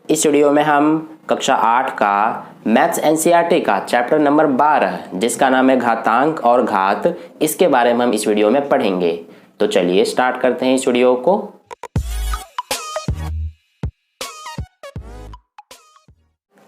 इस वीडियो में हम कक्षा 8 का मैथ्स एनसीईआरटी का चैप्टर नंबर 12 जिसका नाम है घातांक और घात, इसके बारे में हम इस वीडियो में पढ़ेंगे। तो चलिए स्टार्ट करते हैं इस वीडियो को।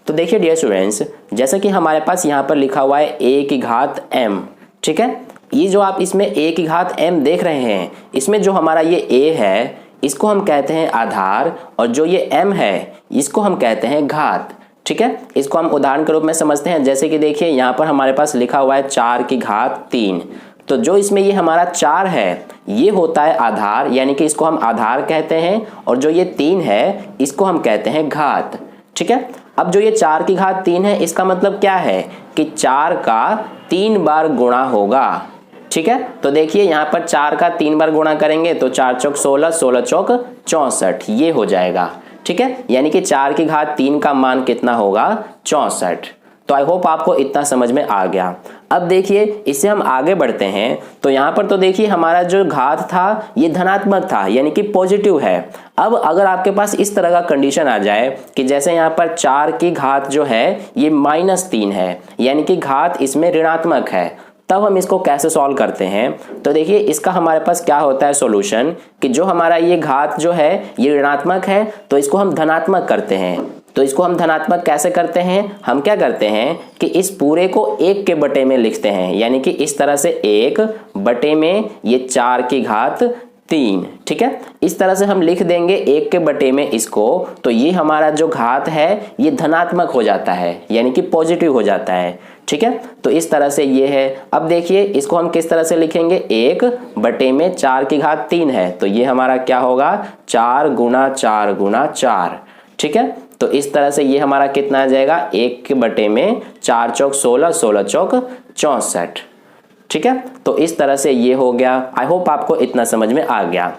तो देखिए डियर स्टूडेंट्स, जैसा कि हमारे पास यहाँ पर लिखा हुआ है a की घात m, ठीक है। ये जो आप इसमें a की घात m देख रहे हैं, इसमें जो हमारा ये a है इसको हम कहते हैं आधार, और जो ये m है इसको हम कहते हैं घात, ठीक है। इसको हम उदाहरण के रूप में समझते हैं। जैसे कि देखिए यहाँ पर हमारे पास लिखा हुआ है 4 की घात 3, तो जो इसमें ये हमारा 4 है ये होता है आधार, यानी कि इसको हम आधार कहते हैं, और जो ये 3 है इसको हम कहते हैं घात, ठीक है। अब जो ये 4 की घात 3 है, इसका मतलब क्या है कि 4 का 3 बार गुणा होगा, ठीक है। तो देखिए यहाँ पर 4 का 3 बार गुणा करेंगे तो 4 चौक 16, 16 चौक 64, ये हो जाएगा, ठीक है। यानी कि 4 की घात 3 का मान कितना होगा, 64। तो आई होप आपको इतना समझ में आ गया। अब देखिए इससे हम आगे बढ़ते हैं। तो यहाँ पर तो देखिए हमारा जो घात था ये धनात्मक था, यानी कि पॉजिटिव है। अब अगर आपके पास इस तरह का कंडीशन आ जाए कि जैसे यहाँ पर 4 की घात जो है ये -3 है, यानी कि घात इसमें ऋणात्मक है, तब हम इसको कैसे सॉल्व करते हैं। तो देखिए इसका हमारे पास क्या होता है सॉल्यूशन, कि जो हमारा ये घात जो है ये ऋणात्मक है तो इसको हम धनात्मक करते हैं। तो इसको हम धनात्मक कैसे करते हैं, हम क्या करते हैं कि इस पूरे को 1 के बटे में लिखते हैं, यानी कि इस तरह से 1 बटे में ये 4 की घात 3, ठीक है। इस तरह से हम लिख देंगे 1 के बटे में इसको, तो ये हमारा जो घात है ये धनात्मक हो जाता है, यानी कि पॉजिटिव हो जाता है, ठीक है। तो इस तरह से ये है। अब देखिए इसको हम किस तरह से लिखेंगे, 1 बटे में 4 की घात 3 है, तो ये हमारा क्या होगा, 4 गुना 4 गुना 4, ठीक है। तो इस तरह से ये हमारा कितना आ जाएगा, 1 के बटे में 4 चौक 16, 16 चौक 64, ठीक है। तो इस तरह से ये हो गया। आई होप आपको इतना समझ में आ गया।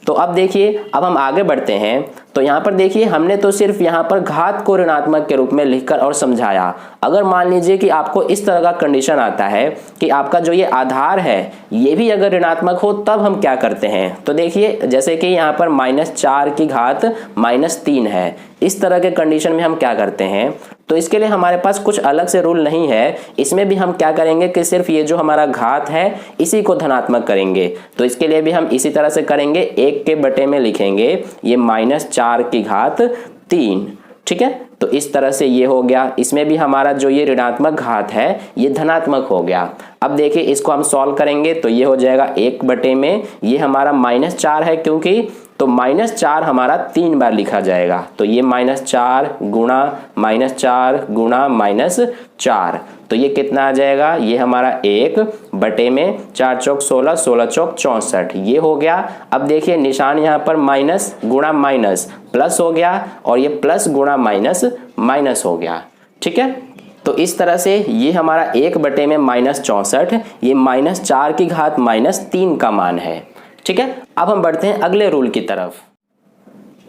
तो अब देखिए अब हम आगे बढ़ते हैं। तो यहाँ पर देखिए हमने तो सिर्फ यहाँ पर घात को ऋणात्मक के रूप में लिखकर और समझाया। अगर मान लीजिए कि आपको इस तरह का कंडीशन आता है कि आपका जो ये आधार है ये भी अगर ऋणात्मक हो, तब हम क्या करते हैं। तो देखिए जैसे कि यहाँ पर -4 की घात -3 है, इस तरह के कंडीशन में हम क्या करते हैं। तो इसके लिए हमारे पास कुछ अलग से रूल नहीं है। इसमें भी हम क्या करेंगे कि सिर्फ ये जो हमारा घात है इसी को धनात्मक करेंगे। तो इसके लिए भी हम इसी तरह से करेंगे, 1 के बटे में लिखेंगे ये -4 की घात 3, ठीक है। तो इस तरह से ये हो गया। इसमें भी हमारा जो ये ऋणात्मक घात है ये धनात्मक हो गया। अब देखिए इसको हम सॉल्व करेंगे तो ये हो जाएगा 1 बटे में ये हमारा -4 है, क्योंकि तो -4 हमारा 3 बार लिखा जाएगा, तो ये -4 गुणा -4 गुणा -4, तो ये कितना आ जाएगा, ये हमारा 1 बटे में 4 चौक 16, 16 चौक 64, ये हो गया। अब देखिए निशान यहाँ पर माइनस गुणा माइनस प्लस हो गया, और ये प्लस गुणा माइनस माइनस हो गया, ठीक है। तो इस तरह से ये हमारा 1 बटे में -64, ये -4 की घात -3 का मान है, ठीक है। अब हम बढ़ते हैं अगले रूल की तरफ।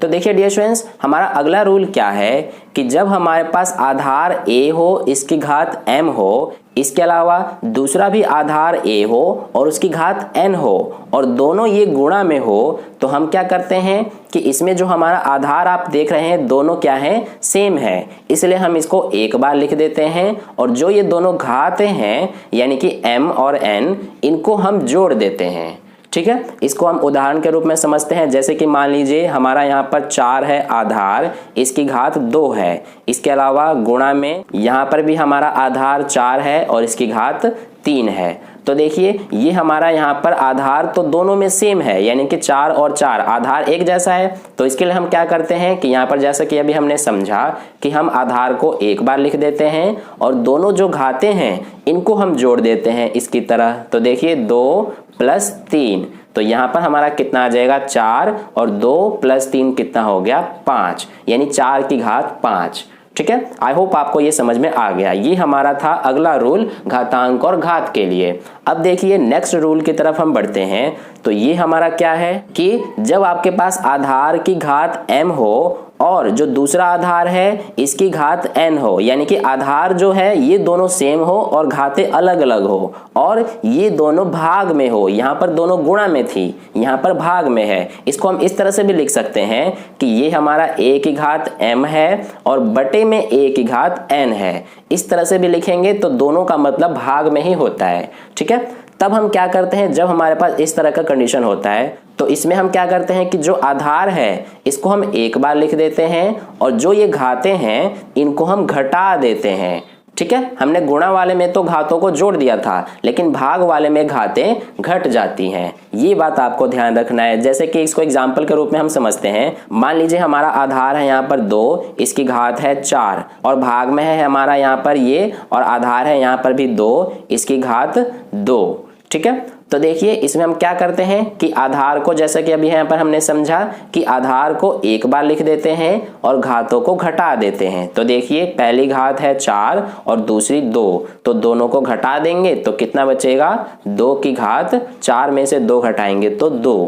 तो देखिए डियर स्टूडेंट्स, हमारा अगला रूल क्या है कि जब हमारे पास आधार a हो, इसकी घात m हो, इसके अलावा दूसरा भी आधार a हो और उसकी घात n हो, और दोनों ये गुणा में हो, तो हम क्या करते हैं कि इसमें जो हमारा आधार आप देख रहे हैं दोनों क्या है, सेम है, इसलिए हम इसको एक बार लिख देते हैं, और जो ये दोनों घातें हैं यानी कि m और n, इनको हम जोड़ देते हैं, ठीक है। इसको हम उदाहरण के रूप में समझते हैं। जैसे कि मान लीजिए हमारा यहाँ पर 4 है आधार, इसकी घात 2 है, इसके अलावा गुणा में यहाँ पर भी हमारा आधार 4 है और इसकी घात 3 है। तो देखिए ये हमारा यहाँ पर आधार तो दोनों में सेम है, यानी कि 4 और 4 आधार एक जैसा है। तो इसके लिए हम क्या करते हैं कि यहाँ पर जैसा कि अभी हमने समझा कि हम आधार को एक बार लिख देते हैं और दोनों जो घातें हैं इनको हम जोड़ देते हैं इसकी तरह। तो देखिए 2 + 3, तो यहाँ पर हमारा कितना आ जाएगा, 4, और 2 + 3 कितना हो गया, 5, यानी 4 की घात 5, ठीक है। आई होप आपको ये समझ में आ गया। ये हमारा था अगला रूल घातांक और घात के लिए। अब देखिए नेक्स्ट रूल की तरफ हम बढ़ते हैं। तो ये हमारा क्या है कि जब आपके पास आधार की घात m हो और जो दूसरा आधार है इसकी घात n हो, यानी कि आधार जो है ये दोनों सेम हो और घातें अलग अलग हो और ये दोनों भाग में हो। यहाँ पर दोनों गुणा में थी, यहाँ पर भाग में है। इसको हम इस तरह से भी लिख सकते हैं कि ये हमारा a की घात m है और बटे में a की घात n है। इस तरह से भी लिखेंगे तो दोनों का मतलब भाग में ही होता है, ठीक है। तब हम क्या करते हैं, जब हमारे पास इस तरह का कंडीशन होता है तो इसमें हम क्या करते हैं कि जो आधार है इसको हम एक बार लिख देते हैं और जो ये घातें हैं इनको हम घटा देते हैं, ठीक है। हमने गुणा वाले में तो घातों को जोड़ दिया था, लेकिन भाग वाले में घातें घट जाती हैं। ये बात आपको ध्यान रखना है। जैसे कि इसको एग्जाम्पल के रूप में हम समझते हैं। मान लीजिए हमारा आधार है यहाँ पर 2, इसकी घात है 4 और भाग में है हमारा यहाँ पर ये, और आधार है यहाँ पर भी 2, इसकी घात 2, ठीक है। तो देखिए इसमें हम क्या करते हैं कि आधार को, जैसा कि अभी यहाँ पर हमने समझा कि आधार को एक बार लिख देते हैं और घातों को घटा देते हैं। तो देखिए पहली घात है 4 और दूसरी 2, तो दोनों को घटा देंगे तो कितना बचेगा, 2 की घात 4 में से 2 घटाएंगे तो 2,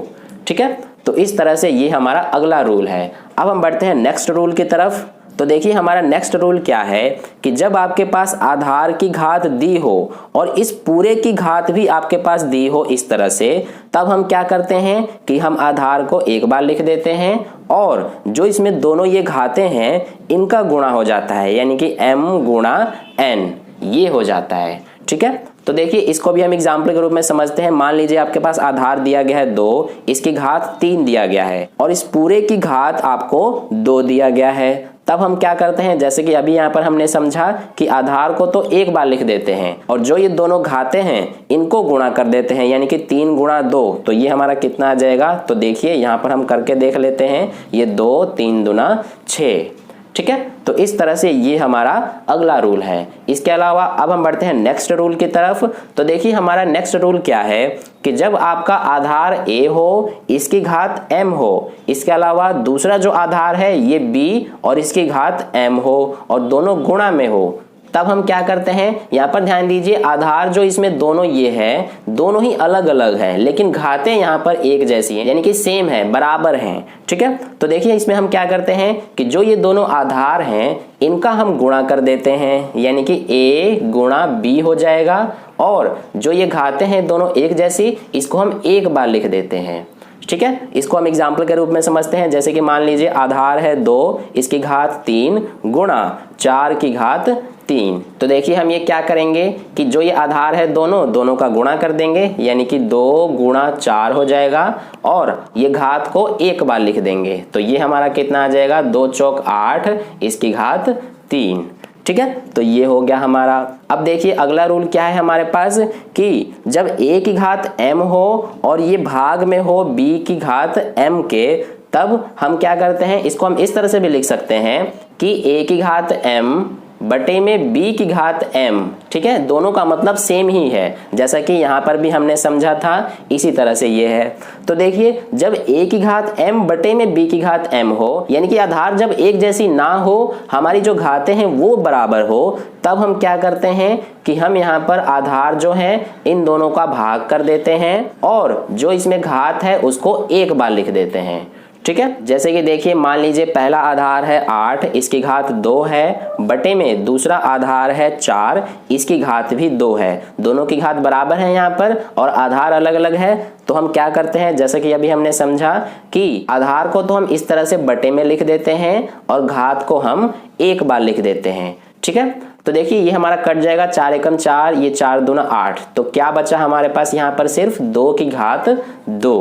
ठीक है। तो इस तरह से ये हमारा अगला रूल है। अब हम बढ़ते हैं नेक्स्ट रूल की तरफ। तो देखिए हमारा नेक्स्ट रूल क्या है कि जब आपके पास आधार की घात दी हो और इस पूरे की घात भी आपके पास दी हो इस तरह से, तब हम क्या करते हैं कि हम आधार को एक बार लिख देते हैं और जो इसमें दोनों ये घातें हैं इनका गुणा हो जाता है, यानी कि m गुणा n ये हो जाता है, ठीक है। तो देखिए इसको भी हम एग्जाम्पल के रूप में समझते हैं। मान लीजिए आपके पास आधार दिया गया है 2, इसकी घात 3 दिया गया है और इस पूरे की घात आपको 2 दिया गया है। तब हम क्या करते हैं, जैसे कि अभी यहाँ पर हमने समझा कि आधार को तो एक बार लिख देते हैं और जो ये दोनों घातें हैं इनको गुणा कर देते हैं, यानी कि 3 गुणा 2, तो ये हमारा कितना आ जाएगा। तो देखिए यहाँ पर हम करके देख लेते हैं, ये 2 3 दूना 6, ठीक है। तो इस तरह से ये हमारा अगला रूल है। इसके अलावा अब हम बढ़ते हैं नेक्स्ट रूल की तरफ। तो देखिए हमारा नेक्स्ट रूल क्या है कि जब आपका आधार a हो, इसकी घात m हो, इसके अलावा दूसरा जो आधार है ये b और इसकी घात m हो और दोनों गुणा में हो, तब हम क्या करते हैं, यहाँ पर ध्यान दीजिए आधार जो इसमें दोनों ये है दोनों ही अलग अलग हैं, लेकिन घातें यहाँ पर एक जैसी हैं, यानी कि सेम है, बराबर हैं, ठीक है। तो देखिए इसमें हम क्या करते हैं कि जो ये दोनों आधार हैं इनका हम गुणा कर देते हैं, यानी कि a गुणा b हो जाएगा और जो ये घातें हैं दोनों एक जैसी, इसको हम एक बार लिख देते हैं, ठीक है। इसको हम एग्जाम्पल के रूप में समझते हैं। जैसे कि मान लीजिए आधार है 2, इसकी घात 3 गुणा 4 की घात 3। तो देखिए हम ये क्या करेंगे कि जो ये आधार है दोनों का गुणा कर देंगे, यानी कि 2 गुणा 4 हो जाएगा और ये घात को एक बार लिख देंगे। तो ये हमारा कितना आ जाएगा, 2 चौक 8, इसकी घात 3, ठीक है। तो ये हो गया हमारा। अब देखिए अगला रूल क्या है हमारे पास कि जब a की घात m हो और ये भाग में हो b की घात m के, तब हम क्या करते हैं, इसको हम इस तरह से भी लिख सकते हैं कि a की घात m बटे में b की घात m, ठीक है। दोनों का मतलब सेम ही है, जैसा कि यहाँ पर भी हमने समझा था, इसी तरह से ये है। तो देखिए जब a की घात m बटे में b की घात m हो, यानी कि आधार जब एक जैसी ना हो, हमारी जो घातें हैं वो बराबर हो, तब हम क्या करते हैं कि हम यहाँ पर आधार जो है इन दोनों का भाग कर देते हैं और जो इसमें घात है उसको एक बार लिख देते हैं, ठीक है। जैसे कि देखिए मान लीजिए पहला आधार है 8, इसकी घात 2 है, बटे में दूसरा आधार है 4, इसकी घात भी 2 है। दोनों की घात बराबर है यहाँ पर और आधार अलग अलग है। तो हम क्या करते हैं, जैसे कि अभी हमने समझा कि आधार को तो हम इस तरह से बटे में लिख देते हैं और घात को हम एक बार लिख देते हैं, ठीक है। तो देखिए ये हमारा कट जाएगा, 4 एकम 4, ये 4 दूना 8, तो क्या बचा हमारे पास यहाँ पर, सिर्फ 2 की घात 2,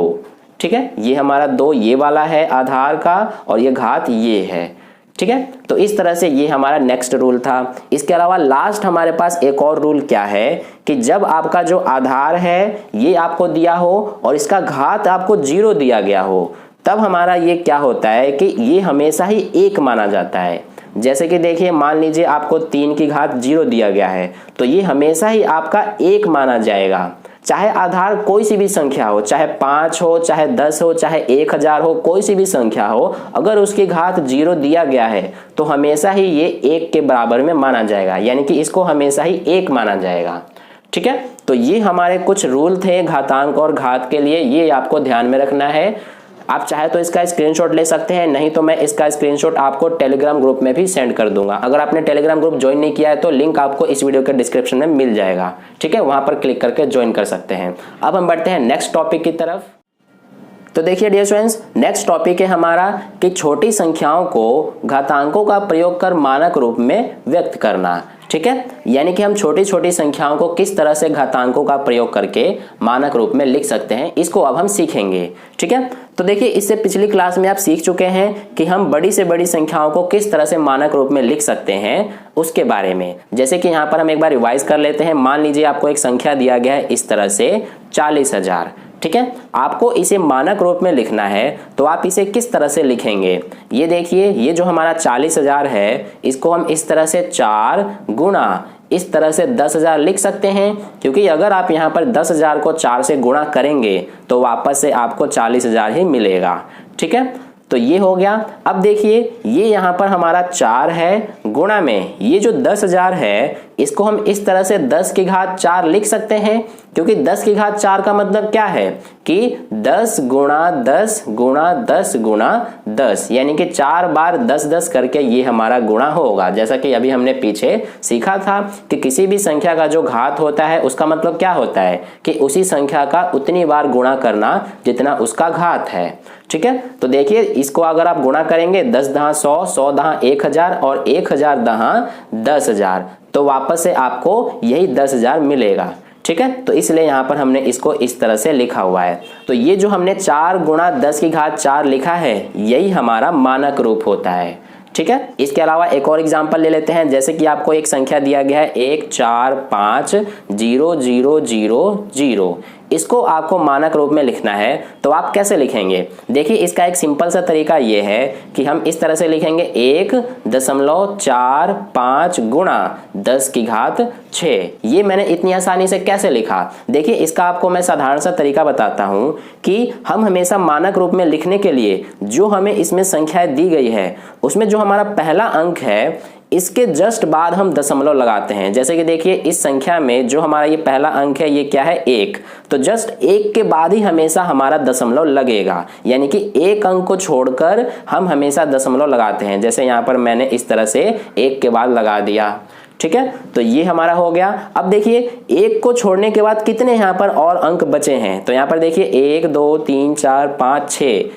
ठीक है। ये हमारा 2 ये वाला है आधार का और ये घात ये है, ठीक है। तो इस तरह से ये हमारा नेक्स्ट रूल था। इसके अलावा लास्ट हमारे पास एक और रूल क्या है कि जब आपका जो आधार है ये आपको दिया हो और इसका घात आपको 0 दिया गया हो, तब हमारा ये क्या होता है कि ये हमेशा ही 1 माना जाता है। जैसे कि देखिए मान लीजिए आपको 3 की घात 0 दिया गया है, तो ये हमेशा ही आपका 1 माना जाएगा, चाहे आधार कोई सी भी संख्या हो, चाहे 5 हो, चाहे 10 हो, चाहे 1000 हो, कोई सी भी संख्या हो, अगर उसकी घात 0 दिया गया है तो हमेशा ही ये 1 के बराबर में माना जाएगा, यानी कि इसको हमेशा ही 1 माना जाएगा, ठीक ठीक है, तो ये हमारे कुछ रूल थे घातांक और घात के लिए, ये आपको ध्यान में रखना है। आप चाहे तो इसका स्क्रीनशॉट ले सकते हैं, नहीं तो मैं इसका स्क्रीनशॉट आपको टेलीग्राम ग्रुप में भी सेंड कर दूंगा। अगर आपने टेलीग्राम ग्रुप ज्वाइन नहीं किया है तो लिंक आपको इस वीडियो के डिस्क्रिप्शन में मिल जाएगा, ठीक है, वहां पर क्लिक करके ज्वाइन कर सकते हैं। अब हम बढ़ते हैं नेक्स्ट टॉपिक की तरफ। तो देखिए डियर स्टूडेंट्स, नेक्स्ट टॉपिक है हमारा कि छोटी संख्याओं को घातांकों का प्रयोग कर मानक रूप में व्यक्त करना। ठीक है, यानी कि हम छोटी छोटी संख्याओं को किस तरह से घातांकों का प्रयोग करके मानक रूप में लिख सकते हैं, इसको अब हम सीखेंगे। ठीक है, तो देखिए इससे पिछली क्लास में आप सीख चुके हैं कि हम बड़ी से बड़ी संख्याओं को किस तरह से मानक रूप में लिख सकते हैं उसके बारे में। जैसे कि यहाँ पर हम एक बार रिवाइज कर लेते हैं। मान लीजिए आपको एक संख्या दिया गया है इस तरह से 40,000। ठीक है, आपको इसे मानक रूप में लिखना है, तो आप इसे किस तरह से लिखेंगे? ये देखिए, ये जो हमारा 40,000 है, इसको हम इस तरह से 4 गुणा इस तरह से 10,000 लिख सकते हैं, क्योंकि अगर आप यहाँ पर 10,000 को 4 से गुणा करेंगे तो वापस से आपको 40,000 ही मिलेगा। ठीक है, तो ये हो गया। अब देखिए ये यहाँ पर हमारा 4 है, गुणा में ये जो 10,000 है इसको हम इस तरह से 10 की घात 4 लिख सकते हैं, क्योंकि 10 की घात 4 का मतलब क्या है कि 10 गुणा 10 गुणा 10 गुणा 10, यानी कि 4 बार 10-10 करके ये हमारा गुणा होगा। जैसा कि अभी हमने पीछे सीखा था कि किसी भी संख्या का जो घात होता है उसका मतलब क्या होता है कि उसी संख्या का उतनी बार गुणा करना जितना उसका घात है। ठीक है, तो देखिए इसको अगर आप गुणा करेंगे 10 दहा 100, 100 दहा 1000 और 1000 दहा 10,000, तो वापस से आपको यही 10,000 मिलेगा। ठीक है, तो इसलिए यहाँ पर हमने इसको इस तरह से लिखा हुआ है। तो ये जो हमने 4 गुणा 10 की घात 4 लिखा है यही हमारा मानक रूप होता है। ठीक है, इसके अलावा एक और एग्जांपल ले लेते हैं। जैसे कि आपको एक संख्या दिया गया है 1450000, इसको आपको मानक रूप में लिखना है, तो आप कैसे लिखेंगे? देखिए इसका एक सिंपल सा तरीका ये है कि हम इस तरह से लिखेंगे 1.45 गुणा 10 की घात 6। ये मैंने इतनी आसानी से कैसे लिखा? देखिए इसका आपको मैं साधारण सा तरीका बताता हूं कि हम हमेशा मानक रूप में लिखने के लिए जो हमें इसमें संख्याएं दी गई है उसमें जो हमारा पहला अंक है इसके जस्ट बाद हम दशमलव लगाते हैं। जैसे कि देखिए इस संख्या में जो हमारा ये पहला अंक है ये क्या है 1, तो जस्ट 1 के बाद ही हमेशा हमारा दशमलव लगेगा, यानी कि एक अंक को छोड़कर हम हमेशा दशमलव लगाते हैं। जैसे यहाँ पर मैंने इस तरह से 1 के बाद लगा दिया। ठीक है, तो ये हमारा हो गया। अब देखिए 1 को छोड़ने के बाद कितने यहाँ पर और अंक बचे हैं, तो यहाँ पर देखिए 1 2 3 4 5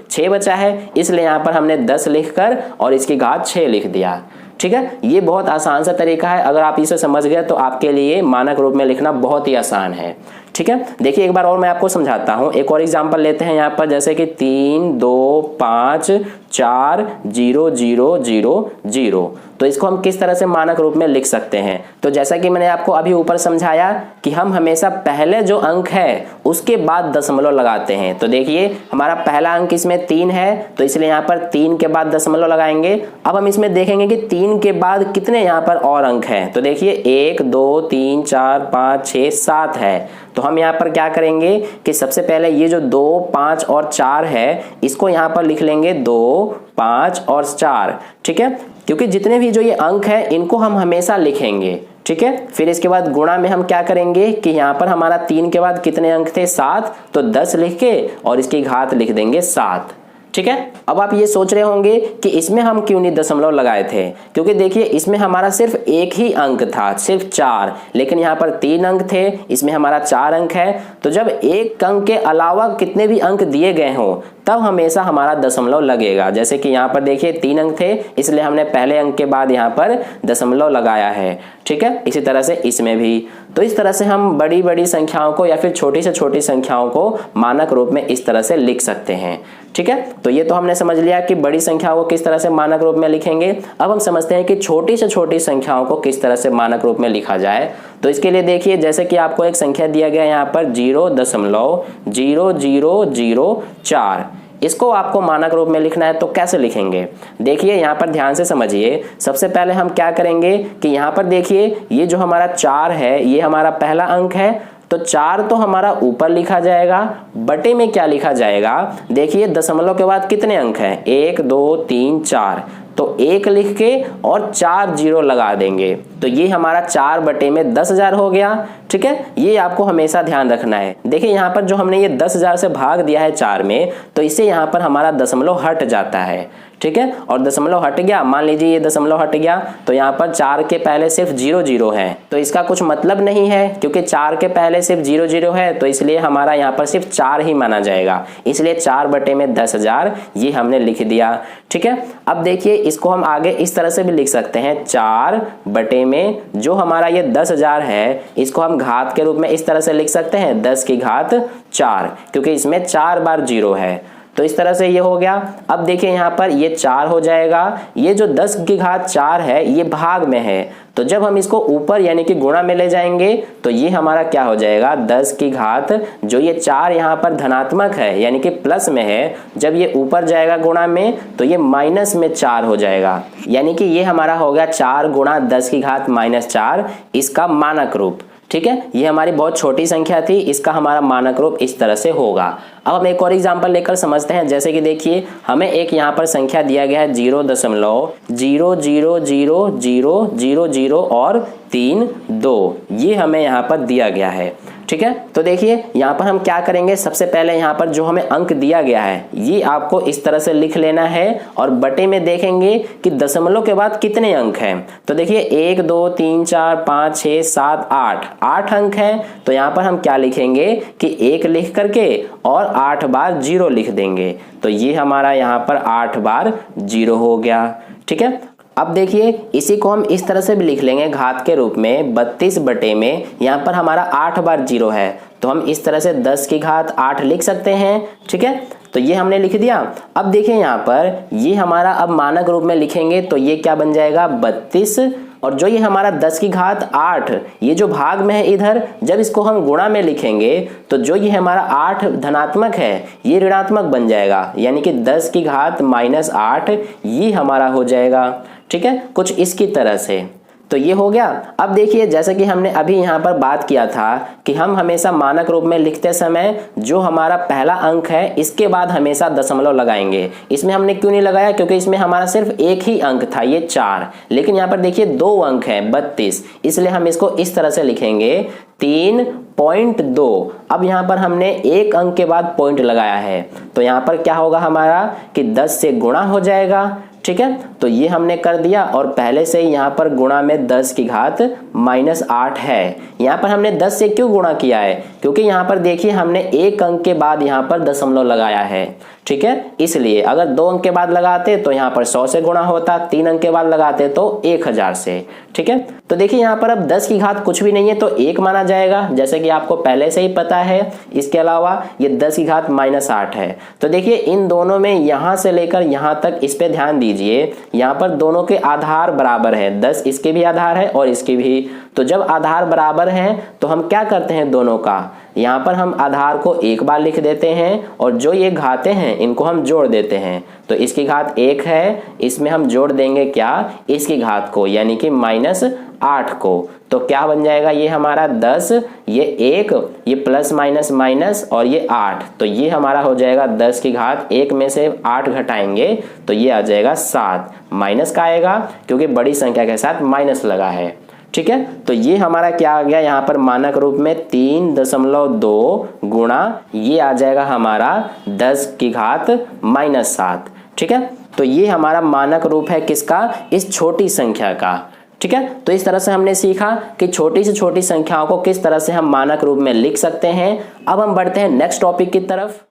6 बचा है, इसलिए यहाँ पर हमने 10 लिखकर और इसकी घात 6 लिख दिया। ठीक है, ये बहुत आसान सा तरीका है। अगर आप इसे समझ गए तो आपके लिए मानक रूप में लिखना बहुत ही आसान है। ठीक है, देखिए एक बार और मैं आपको समझाता हूं। एक और एग्जांपल लेते हैं यहाँ पर, जैसे कि 3 2 5 4 0 0 0 0, तो इसको हम किस तरह से मानक रूप में लिख सकते हैं? तो जैसा कि मैंने आपको अभी ऊपर समझाया कि हम हमेशा पहले जो अंक है उसके बाद दशमलव लगाते हैं। तो देखिए हमारा पहला अंक इसमें 3 है, तो इसलिए यहाँ पर 3 के बाद दशमलव लगाएंगे। अब हम इसमें देखेंगे कि 3 के बाद कितने यहाँ पर और अंक हैं, तो देखिए 1 2 3 4 5 6 7 है। तो हम यहाँ पर क्या करेंगे कि सबसे पहले ये जो 2 5 और 4 है इसको यहाँ पर लिख लेंगे 2 5 और 4। ठीक है, क्योंकि जितने भी जो ये अंक है इनको हम हमेशा लिखेंगे। ठीक है, फिर इसके बाद गुणा में हम क्या करेंगे कि यहाँ पर हमारा 3 के बाद कितने अंक थे 7, तो 10 लिख के और इसकी घात लिख देंगे 7। ठीक है, अब आप ये सोच रहे होंगे कि इसमें हम क्यों नहीं दशमलव लगाए थे, क्योंकि देखिए इसमें हमारा सिर्फ एक ही अंक था, सिर्फ 4, लेकिन यहाँ पर 3 अंक थे, इसमें हमारा 4 अंक है। तो जब एक अंक के अलावा कितने भी अंक दिए गए हों तब हमेशा हमारा दशमलव लगेगा। जैसे कि यहाँ पर देखिए 3 अंक थे, इसलिए हमने पहले अंक के बाद यहाँ पर दशमलव लगाया है। ठीक है, इसी तरह से इसमें भी। तो इस तरह से हम बड़ी बड़ी संख्याओं को या फिर छोटी से छोटी संख्याओं को मानक रूप में इस तरह से लिख सकते हैं। ठीक है, तो ये तो हमने समझ लिया कि बड़ी संख्याओं को किस तरह से मानक रूप में लिखेंगे। अब हम समझते हैं कि छोटी से छोटी संख्याओं को किस तरह से मानक रूप में लिखा जाए। तो इसके लिए देखिए जैसे कि आपको एक संख्या दिया गया है यहाँ पर 0.0004, इसको आपको मानक रूप में लिखना है, तो कैसे लिखेंगे? देखिए यहाँ पर ध्यान से समझिए। सबसे पहले हम क्या करेंगे कि यहाँ पर देखिए ये जो हमारा 4 है ये हमारा पहला अंक है, तो 4 तो हमारा ऊपर लिखा जाएगा, बटे में क्या लिखा जाएगा? देखिए दशमलव के बाद कितने अंक हैं 1 2 3 4, तो 1 लिख के और 4 जीरो लगा देंगे, तो ये हमारा 4 बटे में 10,000 हो गया। ठीक है, ये आपको हमेशा ध्यान रखना है। देखिए यहाँ पर जो हमने ये 10,000 से भाग दिया है 4 में, तो इससे यहाँ पर हमारा दशमलव हट जाता है। ठीक है, और दशमलव हट गया, मान लीजिए ये दशमलव हट गया, तो यहाँ पर 4 के पहले सिर्फ 0 0 है, तो इसका कुछ मतलब नहीं है, क्योंकि 4 के पहले सिर्फ 0 0 है, तो इसलिए हमारा यहाँ पर सिर्फ 4 ही माना जाएगा। इसलिए 4 बटे में 10,000 ये हमने लिख दिया। ठीक है, अब देखिए इसको हम आगे इस तरह से भी लिख सकते हैं, 4 बटे में जो हमारा ये 10,000 है, इसको हम घात के रूप में इस तरह से लिख सकते हैं 10 की घात 4, क्योंकि इसमें 4 बार 0 है, तो इस तरह से ये हो गया। अब देखिए यहाँ पर ये 4 हो जाएगा, ये जो 10 की घात 4 है ये भाग में है, तो जब हम इसको ऊपर यानी कि गुणा में ले जाएंगे तो ये हमारा क्या हो जाएगा, 10 की घात जो ये 4 यहाँ पर धनात्मक है यानी कि प्लस में है, जब ये ऊपर जाएगा गुणा में तो ये माइनस में 4 हो जाएगा, यानी कि ये हमारा हो गया 4 गुणा 10 की घात -4, इसका मानक रूप। ठीक है, ये हमारी बहुत छोटी संख्या थी, इसका हमारा मानक रूप इस तरह से होगा। अब हम एक और एग्जांपल लेकर समझते हैं, जैसे कि देखिए हमें एक यहाँ पर संख्या दिया गया है 0.0000000 और 32, ये हमें यहाँ पर दिया गया है। ठीक है, तो देखिए यहाँ पर हम क्या करेंगे, सबसे पहले यहाँ पर जो हमें अंक दिया गया है ये आपको इस तरह से लिख लेना है और बटे में देखेंगे कि दशमलव के बाद कितने अंक हैं। तो देखिए 1 2 3 4 5 6 7 8 अंक हैं, तो यहाँ पर हम क्या लिखेंगे कि 1 लिख करके और 8 बार 0 लिख देंगे, तो ये हमारा यहाँ पर 8 बार 0 हो गया। ठीक है, अब देखिए इसी को हम इस तरह से भी लिख लेंगे घात के रूप में, 32 बटे में यहाँ पर हमारा 8 बार 0 है, तो हम इस तरह से 10 की घात 8 लिख सकते हैं। ठीक है, तो ये हमने लिख दिया। अब देखिए यहाँ पर ये हमारा अब मानक रूप में लिखेंगे तो ये क्या बन जाएगा 32, और जो ये हमारा 10 की घात 8 ये जो भाग में है इधर, जब इसको हम गुणा में लिखेंगे तो जो ये हमारा 8 धनात्मक है ये ऋणात्मक बन जाएगा, यानी कि 10 की घात -8 ये हमारा हो जाएगा। ठीक है, कुछ इसकी तरह से, तो ये हो गया। अब देखिए जैसे कि हमने अभी यहाँ पर बात किया था कि हम हमेशा मानक रूप में लिखते समय जो हमारा पहला अंक है इसके बाद हमेशा दशमलव लगाएंगे। इसमें हमने क्यों नहीं लगाया, क्योंकि इसमें हमारा सिर्फ एक ही अंक था ये 4, लेकिन यहाँ पर देखिए 2 अंक है 32, इसलिए हम इसको इस तरह से लिखेंगे 3.2। अब यहाँ पर हमने एक अंक के बाद पॉइंट लगाया है, तो यहाँ पर क्या होगा हमारा कि 10 से गुणा हो जाएगा। ठीक है, तो ये हमने कर दिया, और पहले से ही यहाँ पर गुणा में 10 की घात -8 है। यहाँ पर हमने 10 से क्यों गुणा किया है, क्योंकि यहाँ पर देखिए हमने एक अंक के बाद यहाँ पर दशमलव लगाया है। ठीक है, इसलिए अगर 2 अंक के बाद लगाते तो यहाँ पर 100 से गुणा होता, 3 अंक के बाद लगाते तो 1000 से। ठीक है, तो देखिए यहाँ पर अब 10 की घात कुछ भी नहीं है तो 1 माना जाएगा, जैसे कि आपको पहले से ही पता है। इसके अलावा ये 10 की घात -8 है, तो देखिए इन दोनों में यहाँ से लेकर यहाँ तक इस पे ध्यान दीजिए, यहाँ पर दोनों के आधार बराबर है, 10 इसके भी आधार है और इसके भी। तो जब आधार बराबर है तो हम क्या करते हैं, दोनों का यहाँ पर हम आधार को एक बार लिख देते हैं और जो ये घातें हैं इनको हम जोड़ देते हैं। तो इसकी घात 1 है, इसमें हम जोड़ देंगे क्या, इसकी घात को, यानी कि -8 को। तो क्या बन जाएगा ये हमारा 10, ये 1, ये प्लस माइनस माइनस और ये 8, तो ये हमारा हो जाएगा 10 की घात 1 में से 8 घटाएंगे तो ये आ जाएगा 7। माइनस का आएगा क्योंकि बड़ी संख्या के साथ माइनस लगा है। ठीक है, तो ये हमारा क्या आ गया यहाँ पर मानक रूप में 3.2 गुणा ये आ जाएगा हमारा 10 की घात -7। ठीक है, तो ये हमारा मानक रूप है किसका, इस छोटी संख्या का। ठीक है, तो इस तरह से हमने सीखा कि छोटी से छोटी संख्याओं को किस तरह से हम मानक रूप में लिख सकते हैं। अब हम बढ़ते हैं नेक्स्ट टॉपिक की तरफ।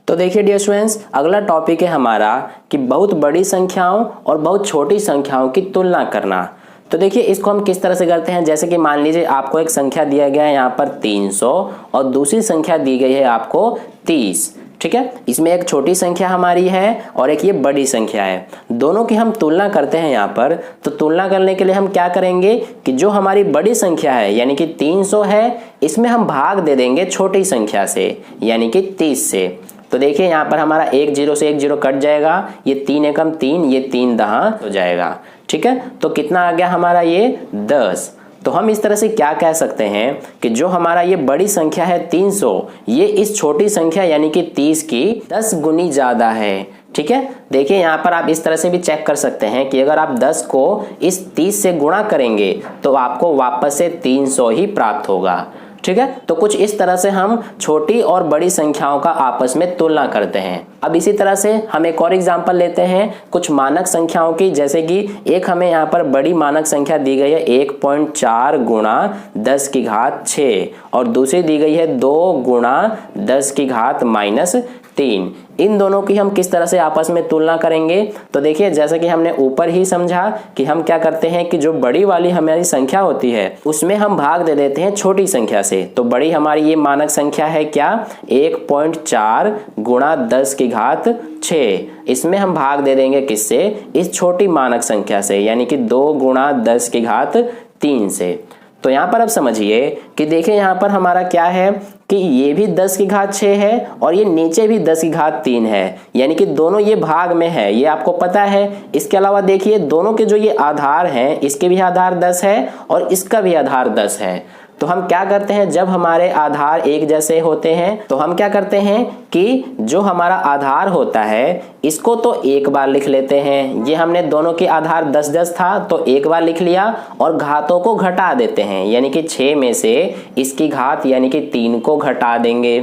तो देखिए डियर स्टूडेंट्स, अगला टॉपिक है हमारा कि बहुत बड़ी संख्याओं और बहुत छोटी संख्याओं की तुलना करना। तो देखिए इसको हम किस तरह से करते हैं, जैसे कि मान लीजिए आपको एक संख्या दिया गया है यहाँ पर 300 और दूसरी संख्या दी गई है आपको 30। ठीक है, इसमें एक छोटी संख्या हमारी है और एक ये बड़ी संख्या है, दोनों की हम तुलना करते हैं यहाँ पर। तो तुलना करने के लिए हम क्या करेंगे कि जो हमारी बड़ी संख्या है यानी कि 300 है, इसमें हम भाग दे देंगे छोटी संख्या से यानी कि 30 से। तो देखिए यहाँ पर हमारा 1 0 से 1 0 कट जाएगा, ये 3 एकम 3, ये 3 दहा हो जाएगा। ठीक है, तो कितना आ गया हमारा ये 10। तो हम इस तरह से क्या कह सकते हैं कि जो हमारा ये बड़ी संख्या है 300, ये इस छोटी संख्या यानी कि 30 की 10 गुनी ज्यादा है। ठीक है, देखिए यहाँ पर आप इस तरह से भी चेक कर सकते हैं कि अगर आप 10 को इस 30 से गुणा करेंगे तो आपको वापस से 300 ही प्राप्त होगा। ठीक है, तो कुछ इस तरह से हम छोटी और बड़ी संख्याओं का आपस में तुलना करते हैं। अब इसी तरह से हम एक और एग्जांपल लेते हैं कुछ मानक संख्याओं की, जैसे कि एक हमें यहाँ पर बड़ी मानक संख्या दी गई है 1.4 गुणा 10 की घात 6 और दूसरी दी गई है 2 गुणा 10 की घात -3। इन दोनों की हम किस तरह से आपस में तुलना करेंगे, तो देखिए जैसा कि हमने ऊपर ही समझा कि हम क्या करते हैं कि जो बड़ी वाली हमारी संख्या होती है उसमें हम भाग दे देते हैं छोटी संख्या से। तो बड़ी हमारी ये मानक संख्या है क्या, 1.4 गुणा 10 की घात 6, इसमें हम भाग दे देंगे किससे, इस छोटी मानक संख्या से, यानी कि 2 गुणा 10 की घात 3 से। तो यहाँ पर अब समझिए कि देखिए यहाँ पर हमारा क्या है कि ये भी 10 की घात 6 है और ये नीचे भी 10 की घात 3 है, यानी कि दोनों ये भाग में है, ये आपको पता है। इसके अलावा देखिए दोनों के जो ये आधार हैं, इसके भी आधार 10 है और इसका भी आधार 10 है। तो हम क्या करते हैं, जब हमारे आधार एक जैसे होते हैं तो हम क्या करते हैं कि जो हमारा आधार होता है इसको तो एक बार लिख लेते हैं। ये हमने दोनों के आधार 10-10 था तो एक बार लिख लिया और घातों को घटा देते हैं, यानी कि 6 में से इसकी घात यानी कि 3 को घटा देंगे।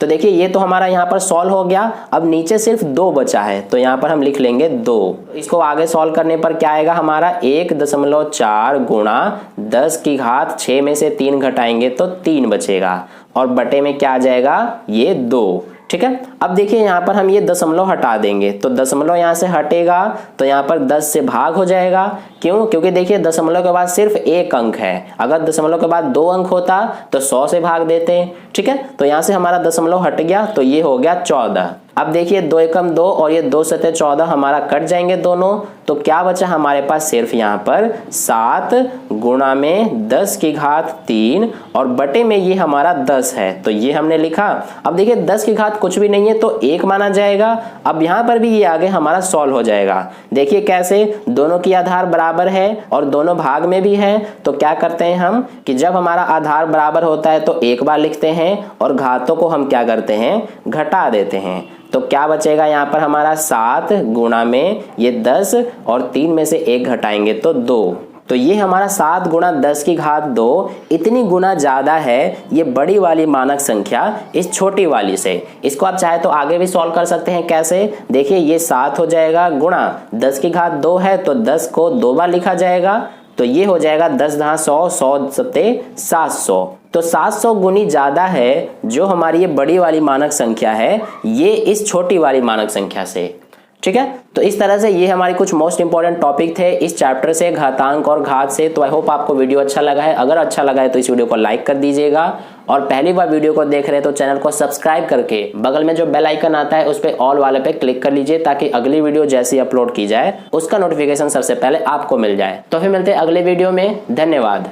तो देखिए ये तो हमारा यहाँ पर सॉल्व हो गया। अब नीचे सिर्फ 2 बचा है तो यहाँ पर हम लिख लेंगे 2। इसको आगे सॉल्व करने पर क्या आएगा हमारा, 1.4 गुणा 10 की घात 6 में से 3 घटाएंगे तो 3 बचेगा और बटे में क्या आ जाएगा, ये 2। ठीक है, अब देखिए यहाँ पर हम ये दशमलव हटा देंगे तो दशमलव यहाँ से हटेगा तो यहाँ पर 10 से भाग हो जाएगा। क्यों, क्योंकि देखिए दशमलव के बाद सिर्फ एक अंक है, अगर दशमलव के बाद 2 अंक होता तो 100 से भाग देते। ठीक है, तो यहाँ से हमारा दशमलव हट गया तो ये हो गया 14। अब देखिए 2 एकम 2 और ये 2 सते 14 हमारा कट जाएंगे दोनों, तो क्या बचा हमारे पास सिर्फ यहाँ पर 7 गुणा में 10 की घात 3 और बटे में ये हमारा 10 है तो ये हमने लिखा। अब देखिए 10 की घात कुछ भी नहीं है तो 1 माना जाएगा। अब यहाँ पर भी ये आगे हमारा सॉल्व हो जाएगा। देखिए कैसे, दोनों की आधार बराबर है और दोनों भाग में भी है, तो क्या करते हैं हम कि जब हमारा आधार बराबर होता है तो एक बार लिखते हैं और घातों को हम क्या करते हैं, घटा देते हैं। तो क्या बचेगा यहाँ पर हमारा 7 गुणा में ये 10 और 3 में से 1 घटाएंगे तो 2। तो ये हमारा 7 गुणा 10 की घात 2 इतनी गुना ज्यादा है ये बड़ी वाली मानक संख्या इस छोटी वाली से। इसको आप चाहे तो आगे भी सॉल्व कर सकते हैं। कैसे, देखिए ये 7 हो जाएगा गुणा 10 की घात 2 है तो 10 को 2 बार लिखा जाएगा तो ये हो जाएगा 10 × 100, 100 सते 700। तो 700 गुनी ज्यादा है जो हमारी ये बड़ी वाली मानक संख्या है ये इस छोटी वाली मानक संख्या से। ठीक है, तो इस तरह से ये हमारे कुछ मोस्ट इंपॉर्टेंट टॉपिक थे इस चैप्टर से, घातांक और घात से। तो आई होप आपको वीडियो अच्छा लगा है। अगर अच्छा लगा है तो इस वीडियो को लाइक कर दीजिएगा और पहली बार वीडियो को देख रहे हैं तो चैनल को सब्सक्राइब करके बगल में जो बेल आइकन आता है उस पर ऑल वाले पे क्लिक कर लीजिए ताकि अगली वीडियो जैसी अपलोड की जाए उसका नोटिफिकेशन सबसे पहले आपको मिल जाए। तो फिर मिलते हैं अगले वीडियो में। धन्यवाद।